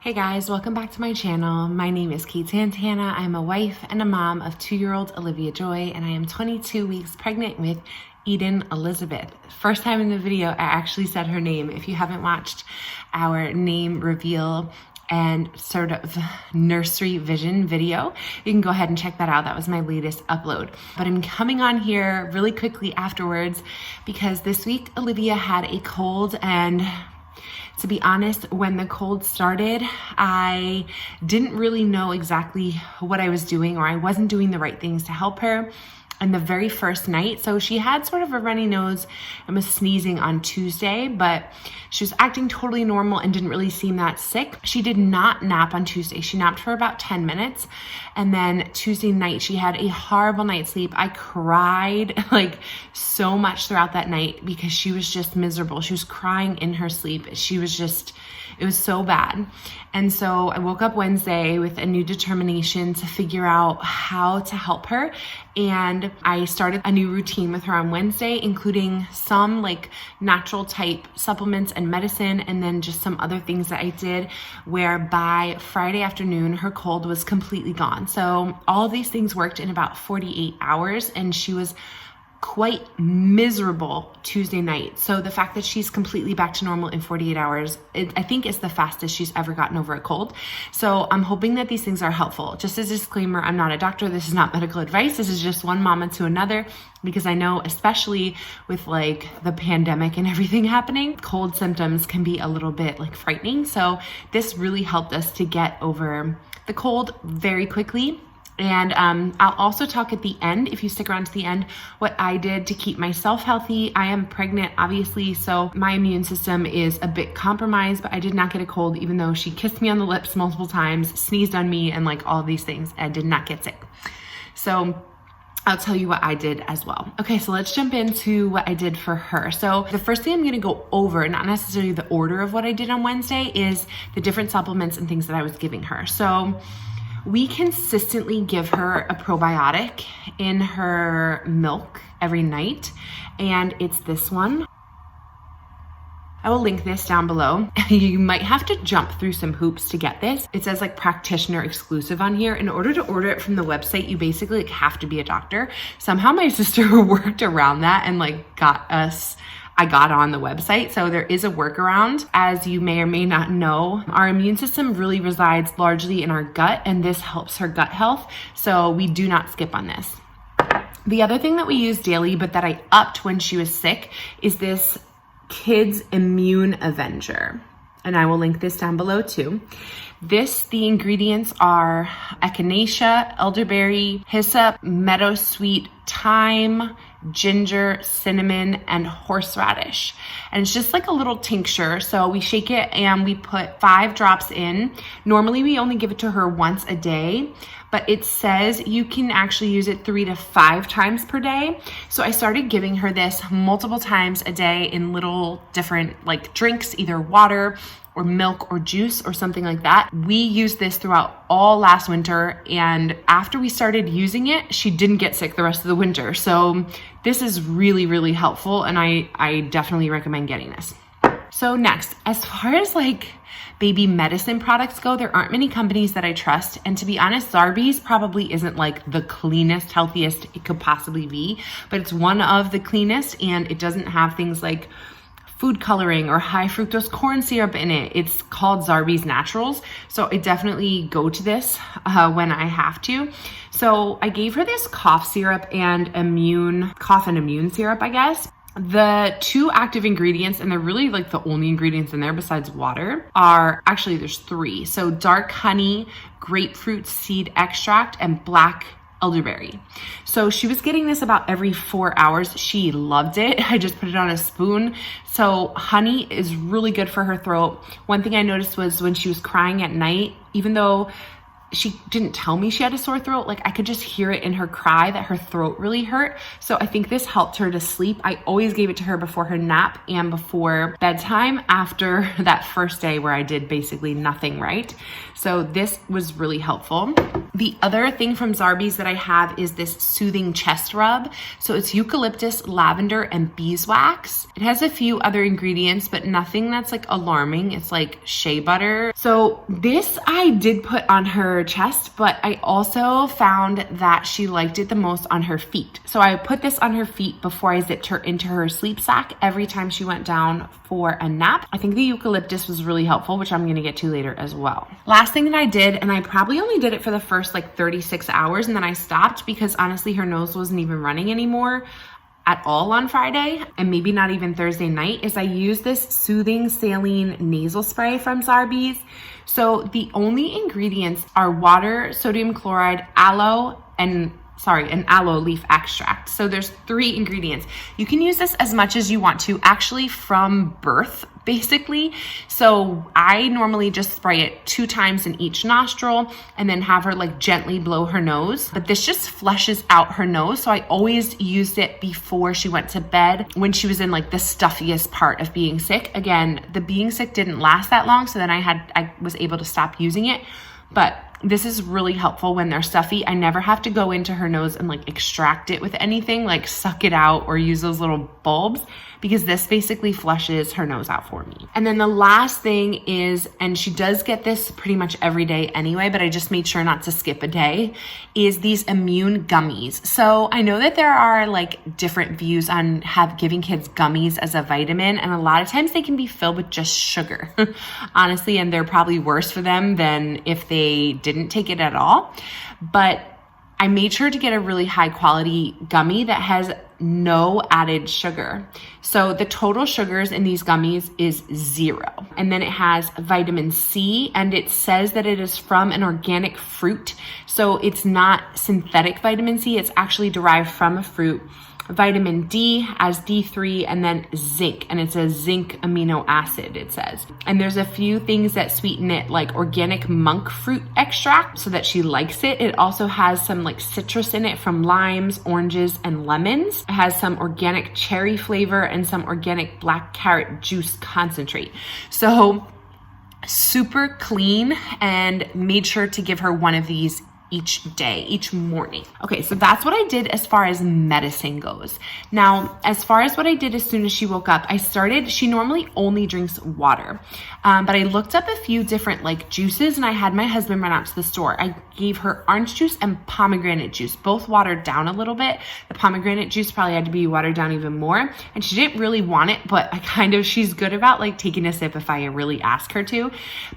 Hey guys, welcome back to my channel. My name is Kate Santana. I'm a wife and a mom of 2-year-old Olivia Joy, and I am 22 weeks pregnant with Eden Elizabeth. First time in the video, I actually said her name. If you haven't watched our name reveal and sort of nursery vision video, you can go ahead and check that out. That was my latest upload. But I'm coming on here really quickly afterwards because this week Olivia had a cold, and to be honest, when the cold started, I didn't really know exactly what I was doing, or I wasn't doing the right things to help her. And the very first night, so she had sort of a runny nose and was sneezing on Tuesday, but she was acting totally normal and didn't really seem that sick. She did not nap on Tuesday. She napped for about 10 minutes. And then Tuesday night, she had a horrible night's sleep. I cried like so much throughout that night because she was just miserable. She was crying in her sleep. It was so bad. And so I woke up Wednesday with a new determination to figure out how to help her. And I started a new routine with her on Wednesday, including some like natural type supplements and medicine, and then just some other things that I did, where by Friday afternoon, her cold was completely gone. So all of these things worked in about 48 hours, and she was quite miserable Tuesday night. So the fact that she's completely back to normal in 48 hours, I think is the fastest she's ever gotten over a cold. So I'm hoping that these things are helpful. Just as a disclaimer, I'm not a doctor. This is not medical advice. This is just one mama to another, because I know, especially with like the pandemic and everything happening, cold symptoms can be a little bit like frightening. So this really helped us to get over the cold very quickly. And I'll also talk at the end, if you stick around to the end, what I did to keep myself healthy. I am pregnant, obviously, so my immune system is a bit compromised, but I did not get a cold, even though she kissed me on the lips multiple times, sneezed on me, and like all these things. I did not get sick. So I'll tell you what I did as well. Okay, so let's jump into what I did for her. So the first thing I'm gonna go over, not necessarily the order of what I did on Wednesday, is the different supplements and things that I was giving her. So we consistently give her a probiotic in her milk every night, and it's this one. I will link this down below. You might have to jump through some hoops to get this. It says like practitioner exclusive on here. In order to order it from the website, you basically like have to be a doctor. Somehow my sister worked around that and like I got on the website. So there is a workaround. As you may or may not know, our immune system really resides largely in our gut, and this helps her gut health. So we do not skip on this. The other thing that we use daily, but that I upped when she was sick, is this Kids Immune Avenger. And I will link this down below too. The ingredients are echinacea, elderberry, hyssop, meadowsweet, thyme, ginger, cinnamon, and horseradish. And it's just like a little tincture. So we shake it and we put 5 drops in. Normally we only give it to her once a day, but it says you can actually use it 3 to 5 times per day. So I started giving her this multiple times a day in little different like drinks, either water or milk or juice or something like that. We used this throughout all last winter, and after we started using it, she didn't get sick the rest of the winter. So this is really, really helpful, and I definitely recommend getting this. So next, as far as like baby medicine products go, there aren't many companies that I trust. And to be honest, Zarbee's probably isn't like the cleanest, healthiest it could possibly be, but it's one of the cleanest, and it doesn't have things like food coloring or high fructose corn syrup in it. It's called Zarbee's Naturals. So I definitely go to this when I have to. So I gave her this cough syrup and cough and immune syrup, I guess. The 2 active ingredients, and they're really like the only ingredients in there besides water, are actually there's 3. So dark honey, grapefruit seed extract, and black elderberry. So she was getting this about every 4 hours. She loved it. I just put it on a spoon. So honey is really good for her throat. One thing I noticed was when she was crying at night, even though she didn't tell me she had a sore throat, like I could just hear it in her cry that her throat really hurt. So I think this helped her to sleep. I always gave it to her before her nap and before bedtime after that first day where I did basically nothing right. So this was really helpful. The other thing from Zarbee's that I have is this soothing chest rub. So it's eucalyptus, lavender, and beeswax. It has a few other ingredients, but nothing that's like alarming. It's like shea butter. So this I did put on her chest, but I also found that she liked it the most on her feet. So I put this on her feet before I zipped her into her sleep sack every time she went down for a nap. I think the eucalyptus was really helpful, which I'm gonna get to later as well. Last thing that I did, and I probably only did it for the first like 36 hours and then I stopped because honestly her nose wasn't even running anymore at all on Friday, and maybe not even Thursday night, is I used this soothing saline nasal spray from Zarbee's. So the only ingredients are water, sodium chloride, aloe, and an aloe leaf extract. So there's 3 ingredients. You can use this as much as you want to, actually from birth, basically. So I normally just spray it 2 times in each nostril and then have her like gently blow her nose. But this just flushes out her nose. So I always used it before she went to bed when she was in like the stuffiest part of being sick. Again, the being sick didn't last that long. So then I was able to stop using it. But this is really helpful when they're stuffy. I never have to go into her nose and like extract it with anything, like suck it out or use those little bulbs, because this basically flushes her nose out for me. And then the last thing is, and she does get this pretty much every day anyway, but I just made sure not to skip a day, is these immune gummies. So I know that there are like different views on giving kids gummies as a vitamin, and a lot of times they can be filled with just sugar, honestly, and they're probably worse for them than if they didn't take it at all. But I made sure to get a really high quality gummy that has no added sugar. So the total sugars in these gummies is 0. And then it has vitamin C, and it says that it is from an organic fruit. So it's not synthetic vitamin C, it's actually derived from a fruit. Vitamin D as D3, and then zinc, and it's a zinc amino acid, it says. And there's a few things that sweeten it, like organic monk fruit extract, so that she likes it. It also has some like citrus in it from limes, oranges, and lemons. It has some organic cherry flavor and some organic black carrot juice concentrate. So super clean, and made sure to give her one of these each day, each morning. Okay, so that's what I did as far as medicine goes. Now, as far as what I did as soon as she woke up, she normally only drinks water. But I looked up a few different like juices, and I had my husband run out to the store. I gave her orange juice and pomegranate juice, both watered down a little bit. The pomegranate juice probably had to be watered down even more. And she didn't really want it, but she's good about like taking a sip if I really ask her to.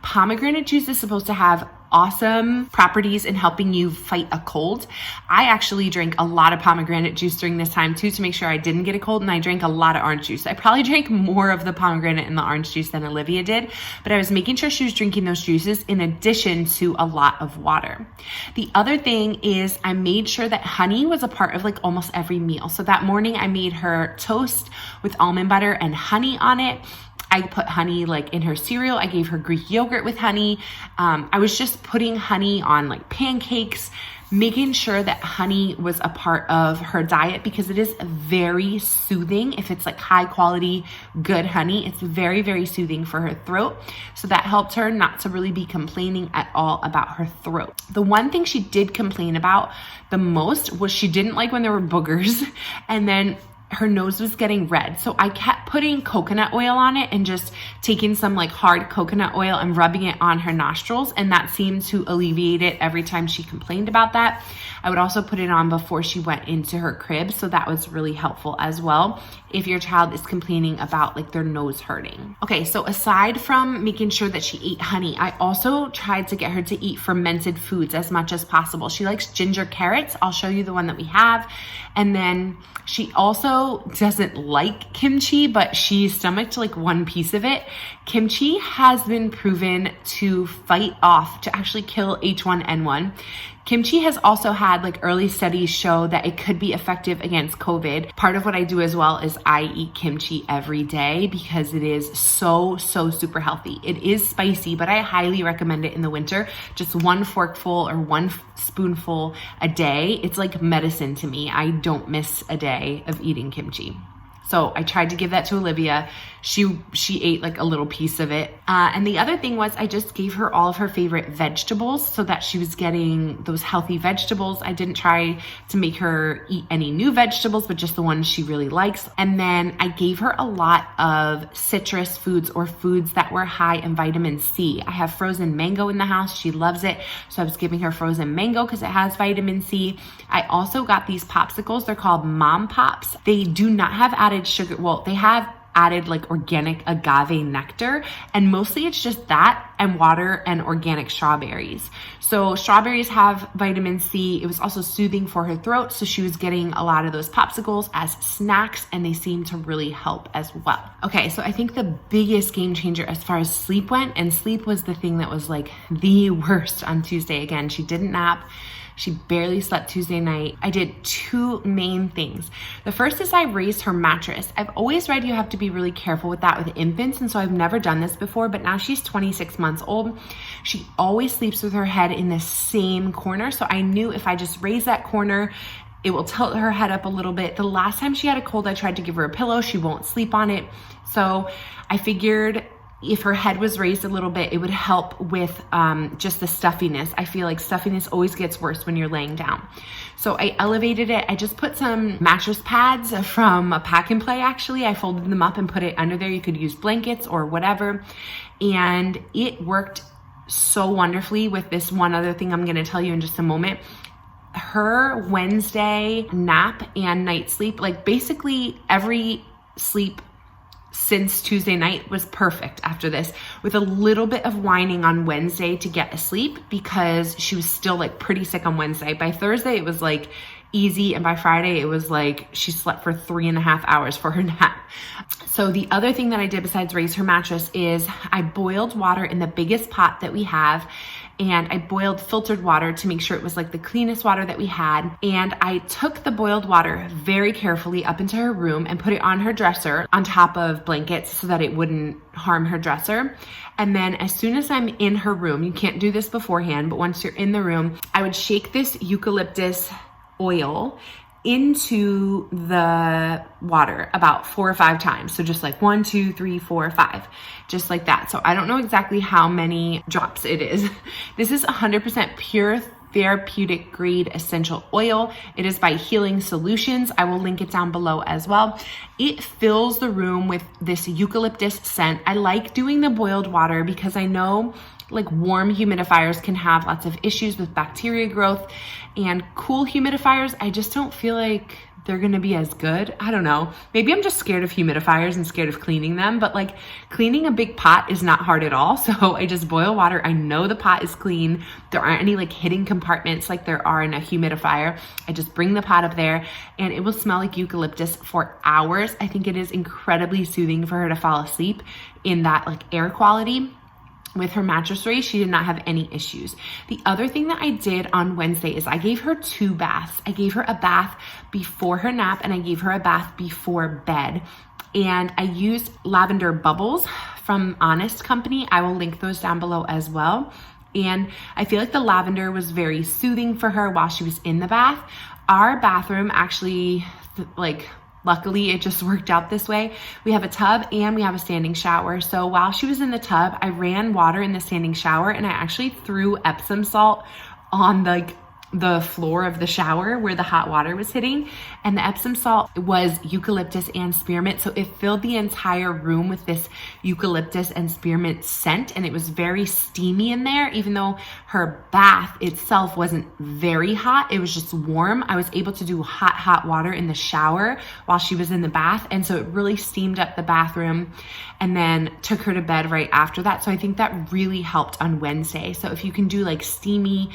Pomegranate juice is supposed to have awesome properties in helping you fight a cold. I actually drank a lot of pomegranate juice during this time too, to make sure I didn't get a cold, and I drank a lot of orange juice. I probably drank more of the pomegranate and the orange juice than Olivia did, but I was making sure she was drinking those juices in addition to a lot of water. The other thing is I made sure that honey was a part of like almost every meal. So that morning I made her toast with almond butter and honey on it. I put honey like in her cereal. I gave her Greek yogurt with honey. I was just putting honey on like pancakes, making sure that honey was a part of her diet, because it is very soothing. If it's like high quality, good honey, it's very, very soothing for her throat. So that helped her not to really be complaining at all about her throat. The one thing she did complain about the most was she didn't like when there were boogers, and then her nose was getting red. So I kept putting coconut oil on it and just taking some like hard coconut oil and rubbing it on her nostrils. And that seemed to alleviate it every time she complained about that. I would also put it on before she went into her crib. So that was really helpful as well, if your child is complaining about like their nose hurting. Okay, so aside from making sure that she ate honey, I also tried to get her to eat fermented foods as much as possible. She likes ginger carrots. I'll show you the one that we have. And then she also doesn't like kimchi, but she stomached like one piece of it. Kimchi has been proven to actually kill H1N1. Kimchi has also had like early studies show that it could be effective against COVID. Part of what I do as well is I eat kimchi every day because it is so super healthy. It is spicy, but I highly recommend it in the winter. Just one forkful or one spoonful a day. It's like medicine to me. I don't miss a day of eating kimchi. So I tried to give that to Olivia. She ate like a little piece of it. And the other thing was I just gave her all of her favorite vegetables so that she was getting those healthy vegetables. I didn't try to make her eat any new vegetables, but just the ones she really likes. And then I gave her a lot of citrus foods or foods that were high in vitamin C. I have frozen mango in the house. She loves it. So I was giving her frozen mango because it has vitamin C. I also got these popsicles. They're called Mom Pops. They do not have added sugar. Well, they have added like organic agave nectar, and mostly it's just that and water and organic strawberries. So strawberries have vitamin C. It was also soothing for her throat, so she was getting a lot of those popsicles as snacks, and they seem to really help as well. Okay, so I think the biggest game changer as far as sleep went, and sleep was the thing that was like the worst on Tuesday. Again, she didn't nap. She barely slept Tuesday night. I did two main things. The first is I raised her mattress. I've always read you have to be really careful with that with infants, and so I've never done this before, but now she's 26 months old. She always sleeps with her head in the same corner, so I knew if I just raise that corner, it will tilt her head up a little bit. The last time she had a cold, I tried to give her a pillow. She won't sleep on it. So I figured if her head was raised a little bit, it would help with just the stuffiness. I feel like stuffiness always gets worse when you're laying down. So I elevated it. I just put some mattress pads from a Pack and Play, actually. I folded them up and put it under there. You could use blankets or whatever. And it worked so wonderfully with this one other thing I'm gonna tell you in just a moment. Her Wednesday nap and night sleep, like basically every sleep since Tuesday night was perfect after this, with a little bit of whining on Wednesday to get asleep because she was still like pretty sick on Wednesday. By Thursday, it was like easy. And by Friday, it was like she slept for 3.5 hours for her nap. So the other thing that I did besides raise her mattress is I boiled water in the biggest pot that we have. And I boiled filtered water to make sure it was like the cleanest water that we had. And I took the boiled water very carefully up into her room and put it on her dresser on top of blankets so that it wouldn't harm her dresser. And then as soon as I'm in her room, you can't do this beforehand, but once you're in the room, I would shake this eucalyptus oil into the water about 4 or 5 times. So just like 1, 2, 3, 4, 5, just like that. So I don't know exactly how many drops it is. This is 100% pure therapeutic grade essential oil. It is by Healing Solutions. I will link it down below as well. It fills the room with this eucalyptus scent. I like doing the boiled water because I know like warm humidifiers can have lots of issues with bacteria growth, and cool humidifiers, I just don't feel like they're gonna be as good. I don't know. Maybe I'm just scared of humidifiers and scared of cleaning them, but like cleaning a big pot is not hard at all. So I just boil water. I know the pot is clean. There aren't any like hidden compartments like there are in a humidifier. I just bring the pot up there and it will smell like eucalyptus for hours. I think it is incredibly soothing for her to fall asleep in that like air quality. With her mattress raise, she did not have any issues. The other thing that I did on Wednesday is I gave her 2 baths. I gave her a bath before her nap and I gave her a bath before bed. And I used lavender bubbles from Honest Company. I will link those down below as well. And I feel like the lavender was very soothing for her while she was in the bath. Our bathroom actually, luckily, it just worked out this way. We have a tub and we have a standing shower. So while she was in the tub, I ran water in the standing shower and I actually threw Epsom salt on the floor of the shower where the hot water was hitting. And the Epsom salt was eucalyptus and spearmint. So it filled the entire room with this eucalyptus and spearmint scent. And it was very steamy in there, even though her bath itself wasn't very hot. It was just warm. I was able to do hot water in the shower while she was in the bath. And so it really steamed up the bathroom and then took her to bed right after that. So I think that really helped on Wednesday. So if you can do like steamy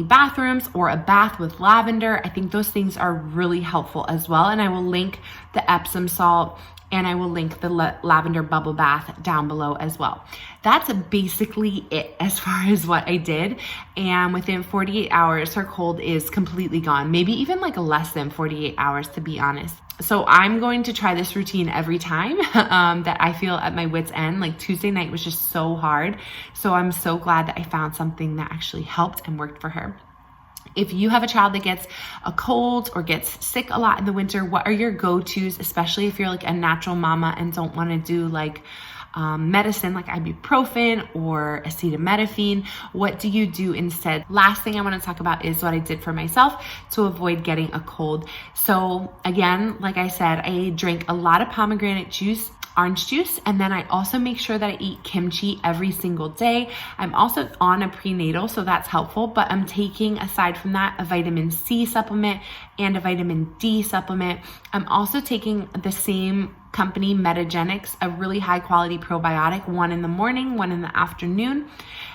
bathrooms or a bath with lavender, I think those things are really helpful as well. And I will link the Epsom salt and I will link the lavender bubble bath down below as well. That's basically it as far as what I did. And within 48 hours, her cold is completely gone. Maybe even like less than 48 hours, to be honest. So I'm going to try this routine every time that I feel at my wit's end. Like Tuesday night was just so hard. So I'm so glad that I found something that actually helped and worked for her. If you have a child that gets a cold or gets sick a lot in the winter, what are your go-tos, especially if you're like a natural mama and don't want to do like medicine like ibuprofen or acetaminophen? What do you do instead? Last thing I want to talk about is what I did for myself to avoid getting a cold. So again, like I said, I drink a lot of pomegranate juice, orange juice, and then I also make sure that I eat kimchi every single day. I'm also on a prenatal, so that's helpful, but I'm taking, aside from that, a vitamin C supplement and a vitamin D supplement. I'm also taking the same company, Metagenics, a really high quality probiotic, one in the morning, one in the afternoon.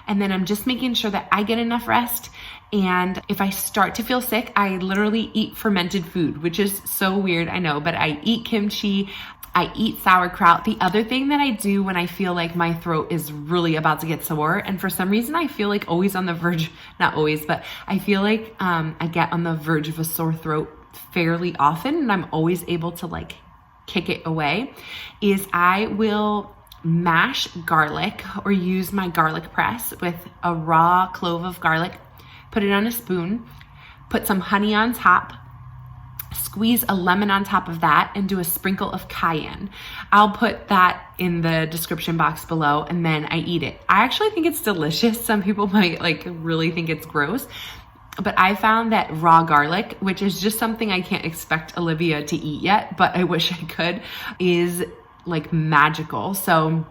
And then I'm just making sure that I get enough rest. And if I start to feel sick, I literally eat fermented food, which is so weird, I know, but I eat kimchi, I eat sauerkraut. The other thing that I do when I feel like my throat is really about to get sore, and for some reason I feel like always on the verge, not always, but I feel like I get on the verge of a sore throat fairly often, and I'm always able to like kick it away, is I will mash garlic or use my garlic press with a raw clove of garlic, put it on a spoon, put some honey on top, squeeze a lemon on top of that, and do a sprinkle of cayenne. I'll put that in the description box below, and then I eat it. I actually think it's delicious. Some people might like really think it's gross, but I found that raw garlic, which is just something I can't expect Olivia to eat yet, but I wish I could, is like magical. So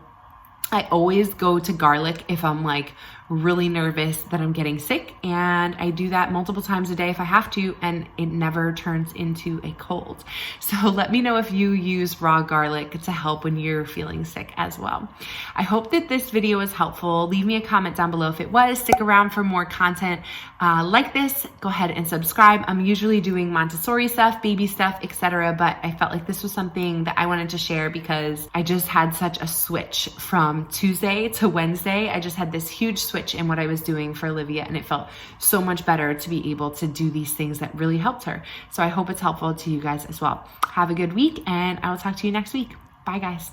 I always go to garlic if I'm like really nervous that I'm getting sick, and I do that multiple times a day if I have to, and it never turns into a cold. So let me know if you use raw garlic to help when you're feeling sick as well. I hope that this video was helpful. Leave me a comment down below if it was. Stick around for more content like this. Go ahead and subscribe. I'm usually doing Montessori stuff, baby stuff, etc., but I felt like this was something that I wanted to share because I just had such a switch from Tuesday to Wednesday. I just had this huge switch in what I was doing for Olivia, and it felt so much better to be able to do these things that really helped her. So I hope it's helpful to you guys as well. Have a good week, and I will talk to you next week. Bye, guys.